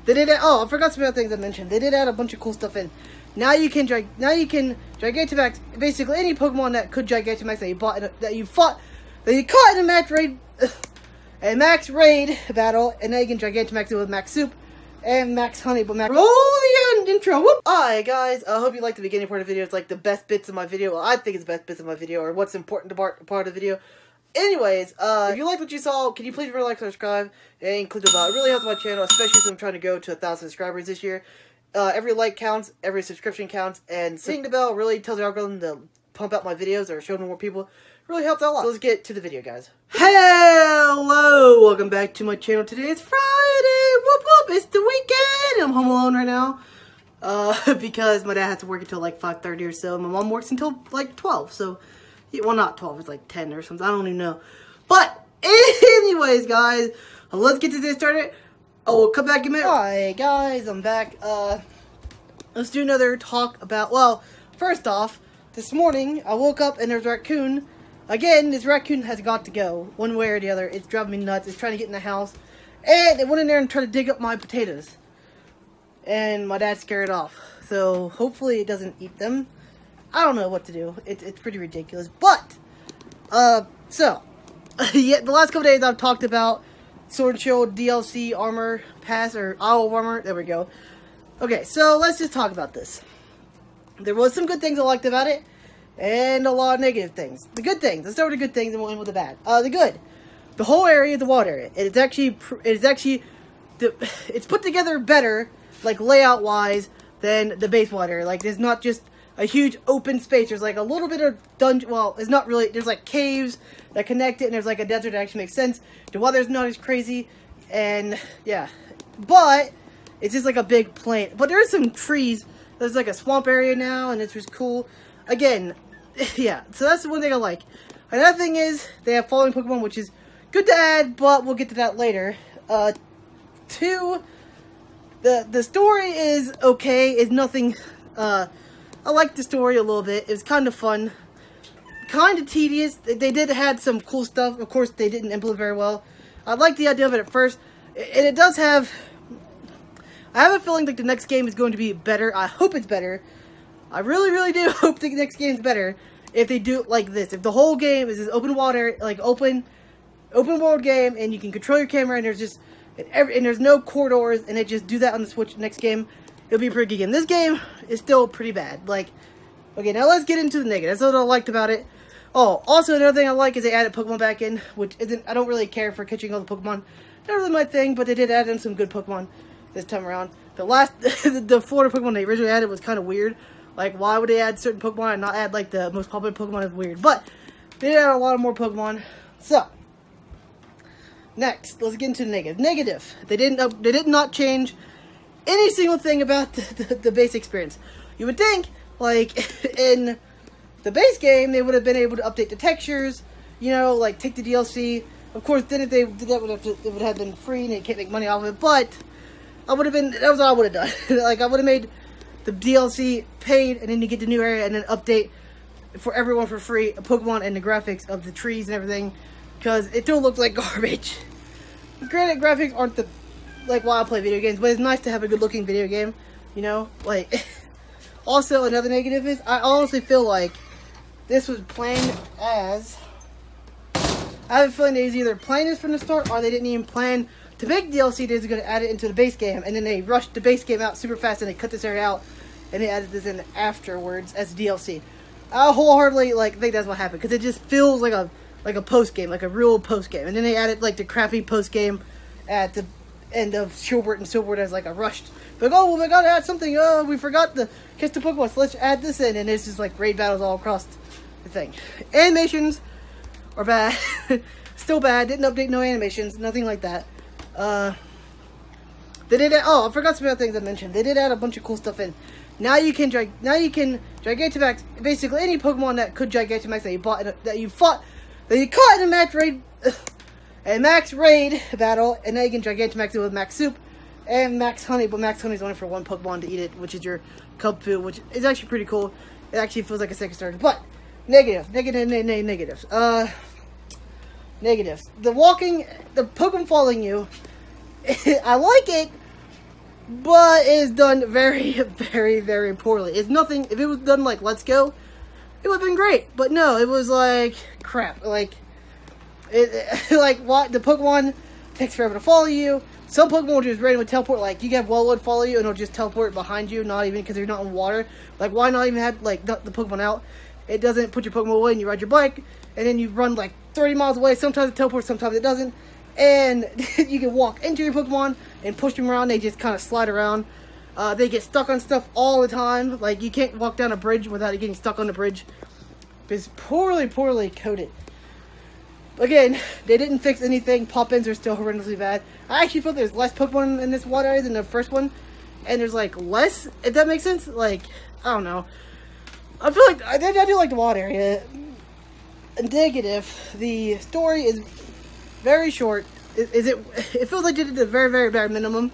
They did. Oh, I forgot some other things I mentioned. They did add a bunch of cool stuff in. Now you can Gigantamax basically any Pokemon that could Gigantamax that you bought that you caught in a max raid battle, and now you can Gigantamax it with Max Soup and Max Honey. But Max roll the end intro. Whoop. Alright, guys. I hope you liked the beginning part of the video. It's like the best bits of my video. Well, I think it's the best bits of my video, or what's important part of the video. Anyways, if you liked what you saw, can you please remember to like, subscribe, and click the bell. It really helps my channel, especially since I'm trying to go to 1,000 subscribers this year. Every like counts, every subscription counts, and hitting the bell really tells the algorithm to pump out my videos or show them more people. It really helps out a lot. So let's get to the video, guys. Hello! Welcome back to my channel. Today is Friday! Whoop whoop! It's the weekend! I'm home alone right now. Because my dad has to work until like 5:30 or so. My mom works until like 12, so... well, not 12, it's like 10 or something. I don't even know. But, anyways, guys, let's get this started. Oh, we'll come back in a minute. Alright, guys, I'm back. Let's do another talk about, well, first off, this morning, I woke up and there's a raccoon. Again, this raccoon has got to go, one way or the other. It's driving me nuts. It's trying to get in the house. And it went in there and tried to dig up my potatoes. And my dad scared it off. So, hopefully it doesn't eat them. I don't know what to do. It's pretty ridiculous. But, so, yeah, the last couple days I've talked about Sword and Shield DLC armor pass, or Isle of Armor. There we go. Okay, so let's just talk about this. There was some good things I liked about it, and a lot of negative things. The good things. Let's start with the good things and we'll end with the bad. The good. The whole area is the water area. It's put together better, like layout wise, than the base water. Like there's not just a huge open space. There's like a little bit of dungeon. Well, it's not really. There's like caves that connect it, and there's like a desert that actually makes sense. The weather's not as crazy, and yeah, but it's just like a big plain. But there are some trees. There's like a swamp area now, and it's just cool. Again, yeah. So that's the one thing I like. Another thing is they have following Pokemon, which is good to add, but we'll get to that later. Two, the story is okay. It's nothing. I liked the story a little bit. It was kind of fun. Kind of tedious. They did had some cool stuff. Of course, they didn't implement very well. I liked the idea of it at first. And it does have... I have a feeling like the next game is going to be better. I hope it's better. I really, really do hope the next game is better. If they do it like this. If the whole game is this open water, like open world game, and you can control your camera, and there's just... and there's no corridors, and they just do that on the Switch next game. It'll be a pretty good game. This game is still pretty bad. Like, okay, now let's get into the negative. That's what I liked about it. Oh, also another thing I like is they added Pokemon back in, which isn't, I don't really care for catching all the Pokemon. Not really my thing, but they did add in some good Pokemon this time around. The last, the Florida Pokemon they originally added was kind of weird. Like, why would they add certain Pokemon and not add, like, the most popular Pokemon? Is weird. But, they did add a lot of more Pokemon. So, next, let's get into the negative. Negative. They did not change any single thing about the base experience. You would think, like, in the base game, they would have been able to update the textures, you know, like, take the DLC. Of course, then if they did that, it would have been free, and they can't make money off of it, but that was what I would have done. Like, I would have made the DLC paid, and then you get the new area, and then update for everyone for free, Pokemon and the graphics of the trees and everything, because it still looks like garbage. Granted, graphics aren't the... like, while I play video games, but it's nice to have a good-looking video game, you know, like, also, another negative is, I honestly feel like this was planned as, I have a feeling they was either planned this from the start, or they didn't even plan to make DLC, they was going to add it into the base game, and then they rushed the base game out super fast, and they cut this area out, and they added this in afterwards as DLC. I wholeheartedly, like, think that's what happened, because it just feels like a post-game, like a real post-game, and then they added, like, the crappy post-game at the end of Shieldward and Silverwood as like a rushed, like, oh, well, we gotta add something, oh, we forgot to catch the Pokemon, so let's add this in, and it's just like raid battles all across the thing. Animations are bad. Still bad. Didn't update no animations, nothing like that. They did add, oh, I forgot some other things I mentioned. They did add a bunch of cool stuff in. Now you can Gigantamax basically any Pokemon that could Gigantamax that you bought that you caught in a max raid battle, and now you can Gigantamax it with Max Soup and Max Honey, but Max Honey is only for one Pokemon to eat it, which is your cub food, which is actually pretty cool. It actually feels like a second starter. But negatives. Negatives. The Pokemon following you. I like it, but it is done very, very, very poorly. It's nothing. If it was done like Let's Go, it would have been great. But no, it was like crap. Like like what the Pokemon takes forever to follow you. Some Pokemon will just randomly teleport. Like you can have Wellwood follow you and it'll just teleport behind you. Not even because you're not in water. Like why not even have like the Pokemon out? It doesn't put your Pokemon away and you ride your bike and then you run like 30 miles away. Sometimes it teleports, sometimes it doesn't. And you can walk into your Pokemon and push them around. They just kind of slide around. They get stuck on stuff all the time. Like, you can't walk down a bridge without getting stuck on the bridge. It's poorly, poorly coded. Again, they didn't fix anything. Pop-ins are still horrendously bad. I actually feel there's less Pokemon in this water area than the first one. And there's, like, less, if that makes sense. Like, I don't know. I feel like, I do like the water area. Negative. The story is very short. It feels like they did a very, very bare minimum.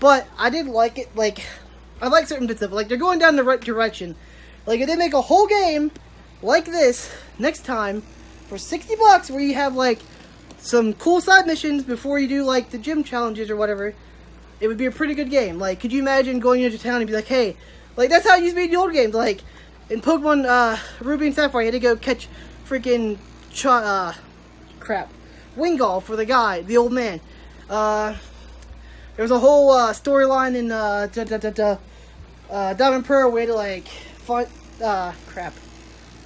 But I did like it. Like, I like certain bits of it. Like, they're going down the right direction. Like, if they make a whole game like this next time for 60 bucks, where you have, like, some cool side missions before you do, like, the gym challenges or whatever, it would be a pretty good game. Like, could you imagine going into town and be like, hey, like, that's how it used to be in the old games. Like, in Pokemon Ruby and Sapphire, you had to go catch freaking Wingull for the guy, the old man. There was a whole storyline in Diamond Pearl where you had to like find crap.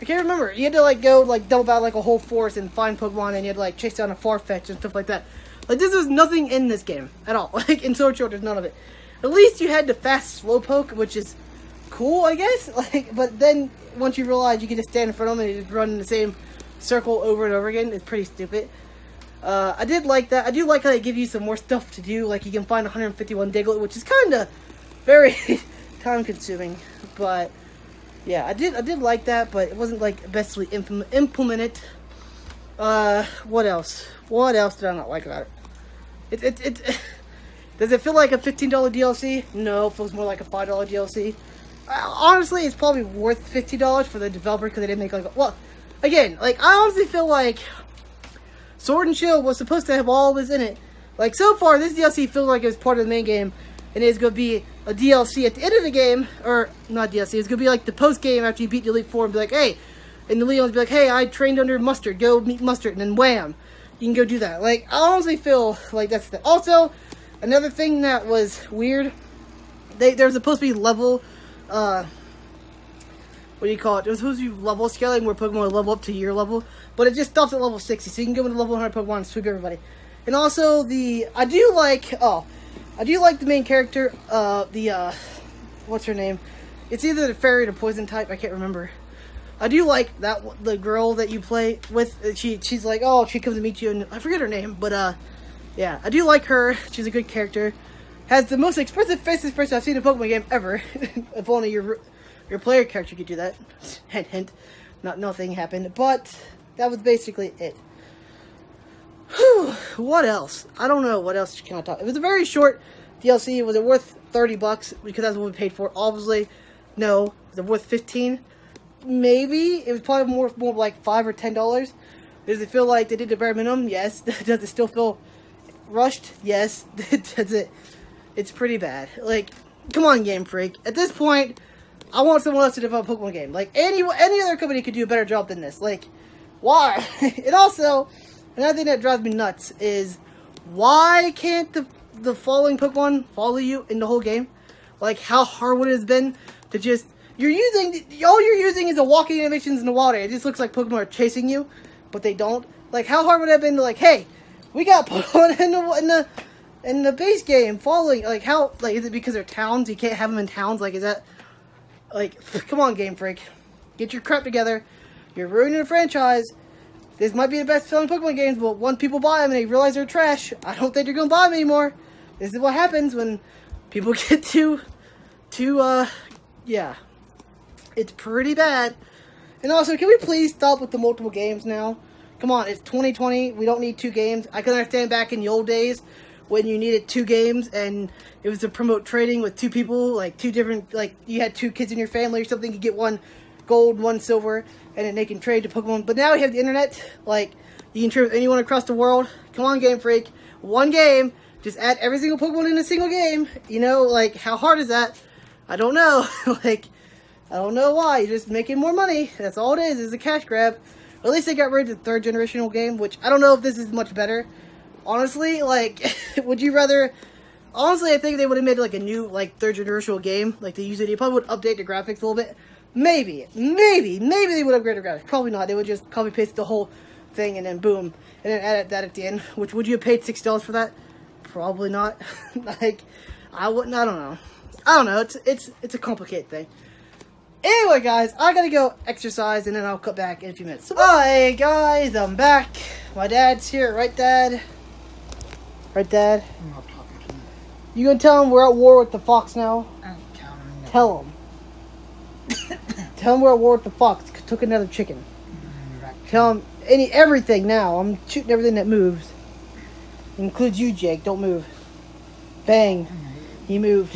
I can't remember. You had to like go like double battle like a whole forest and find Pokemon, and you had to like chase down a Farfetch and stuff like that. Like this was nothing in this game at all. Like in Sword Shield, there's none of it. At least you had the fast Slowpoke, which is cool, I guess. Like, but then once you realize you can just stand in front of them and just run in the same circle over and over again, it's pretty stupid. I did like that. I do like how they give you some more stuff to do. Like you can find 151 Diglett, which is kind of very time consuming. But yeah, I did like that, but it wasn't like bestly implemented. What else? What else did I not like about it? Does it feel like a $15 DLC? No, it feels more like a $5 DLC. Honestly, it's probably worth $50 for the developer because they didn't make like a, well, again, like I honestly feel like Sword and Shield was supposed to have all this in it. Like, so far, this DLC feels like it was part of the main game, and it's going to be a DLC at the end of the game, or, not DLC, it's going to be like the post-game after you beat the Elite Four and be like, hey, and the Leon's be like, hey, I trained under Mustard, go meet Mustard, and then wham, you can go do that. Like, I honestly feel like that's the, also, another thing that was weird, there's supposed to be level, what do you call it? It was supposed to be level scaling where Pokemon would level up to your level, but it just stops at level 60, so you can go into level 100 Pokemon and sweep everybody. And also, I do like the main character, what's her name? It's either the fairy or the poison type, I can't remember. I do like that, the girl that you play with, she's like, oh, she comes to meet you, and I forget her name, but, yeah, I do like her, she's a good character. Has the most expressive face expression I've seen in a Pokemon game ever. If only your player character could do that. Hint, hint. Nothing happened, but that was basically it. Whew, what else? I don't know what else can I talk. It was a very short DLC. Was it worth 30 bucks? Because that's what we paid for. Obviously, no. Was it worth 15? Maybe. It was probably more like $5 or $10. Does it feel like they did the bare minimum? Yes. Does it still feel rushed? Yes. Does it? It's pretty bad. Like, come on, Game Freak. At this point, I want someone else to develop a Pokemon game. Like, any other company could do a better job than this. Like, why? And also, another thing that drives me nuts is, why can't the following Pokemon follow you in the whole game? Like, how hard would it have been to just, all you're using is the walking animations in the water. It just looks like Pokemon are chasing you, but they don't. Like, how hard would it have been to, like, hey, we got Pokemon in the base game following, like, how, like, is it because they're towns? You can't have them in towns? Like, is that, like, come on, Game Freak. Get your crap together. You're ruining the franchise. This might be the best selling Pokemon games, but once people buy them and they realize they're trash, I don't think they're going to buy them anymore. This is what happens when people get yeah. It's pretty bad. And also, can we please stop with the multiple games now? Come on, it's 2020. We don't need 2 games. I can understand back in the old days when you needed 2 games and it was to promote trading with 2 people, like 2 different, like you had 2 kids in your family or something, you get 1 gold, 1 silver, and then they can trade to Pokemon. But now you have the internet, like, you can trade with anyone across the world. Come on, Game Freak. 1 game, Just add every single Pokemon in a single game. You know, like, how hard is that? I don't know. Like, I don't know why. You're just making more money. That's all it is a cash grab. At least they got rid of the 3rd generational game, which I don't know if this is much better. Honestly, like, would you rather... Honestly, I think they would have made, like, a new, like, 3rd generational game. Like, they usually probably would update the graphics a little bit. Maybe they would upgrade the graphics. Probably not. They would just copy-paste the whole thing and then boom. And then add that at the end. Which, would you have paid $6 for that? Probably not. Like, I don't know. I don't know. It's a complicated thing. Anyway, guys, I gotta go exercise, and then I'll cut back in a few minutes. So, hi, guys, I'm back. My dad's here, right, Dad? Right, Dad? I'm not talking to him. You gonna tell him we're at war with the fox now? I'm telling him. Tell him. Tell him we're at war with the fox. Took another chicken. Right. Tell him everything now. I'm shooting everything that moves. Includes you, Jake. Don't move. Bang. He moved.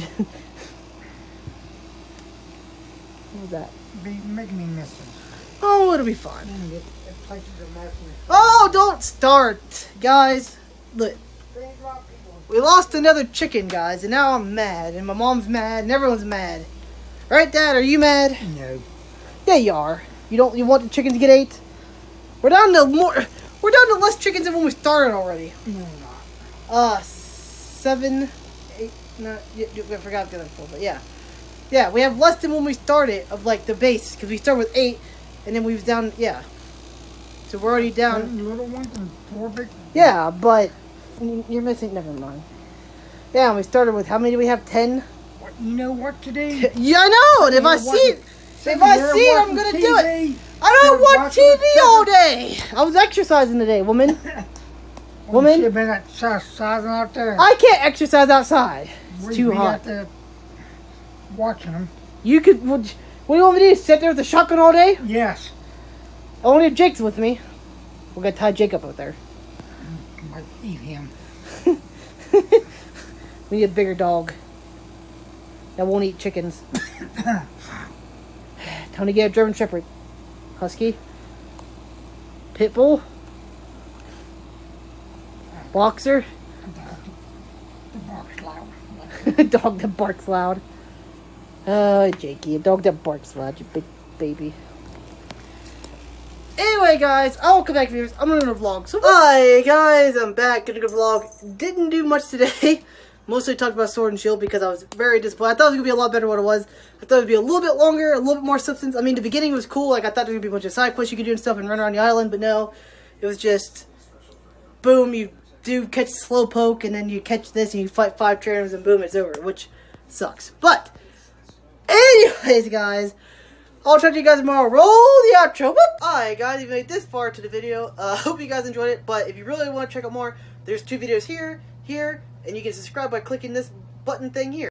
What was that? Make me miss it. Oh, it'll be fine. It places a mess in it. Oh, don't start. Guys, look. We lost another chicken, guys, and now I'm mad. And my mom's mad, and everyone's mad. Right, Dad? Are you mad? No. Yeah, you are. You want the chicken to get ate? We're down to less chickens than when we started already. No, not. 7, 8, 9. I forgot the other 4, but yeah. Yeah, we have less than when we started of, like, the base. Because we started with 8, and then we was down, yeah. So we're already down. 7 little ones and 4 big ones. Yeah, but you're missing, never mind. Yeah, and we started with, how many do we have? 10? You know what today? Yeah, I know, and if I see it, I'm going to do it. I don't watch TV all day. I was exercising today, woman. Woman. You should have been exercising out there. I can't exercise outside. It's We'd too be hot. out there watching them. You could, what do you want me to do? Sit there with the shotgun all day? Yes. Only if Jake's with me. We're going to tie Jake up out there. Might eat him. We need a bigger dog that won't eat chickens. Time to get a German Shepherd. Husky. Pitbull. Boxer. The bark's loud. Dog that barks loud. Oh, Jakey, a dog that barks loud, you big baby. Anyway, guys, I'll come back to viewers. I'm doing a vlog. So, hi, guys, I'm back. Gonna go vlog. Didn't do much today. Mostly talked about Sword and Shield because I was very disappointed. I thought it was gonna be a lot better than what it was. I thought it would be a little bit longer, a little bit more substance. I mean, the beginning was cool. Like, I thought there was gonna be a bunch of side quests you could do and stuff and run around the island, but no. It was just, boom, you do catch Slowpoke, and then you catch this, and you fight 5 trainers, and boom, it's over, which sucks. But, anyways, guys, I'll talk to you guys tomorrow. Roll the outro. Whoop! Alright, guys, if you made this far to the video, hope you guys enjoyed it. But if you really want to check out more, there's 2 videos here, and you can subscribe by clicking this button thing here.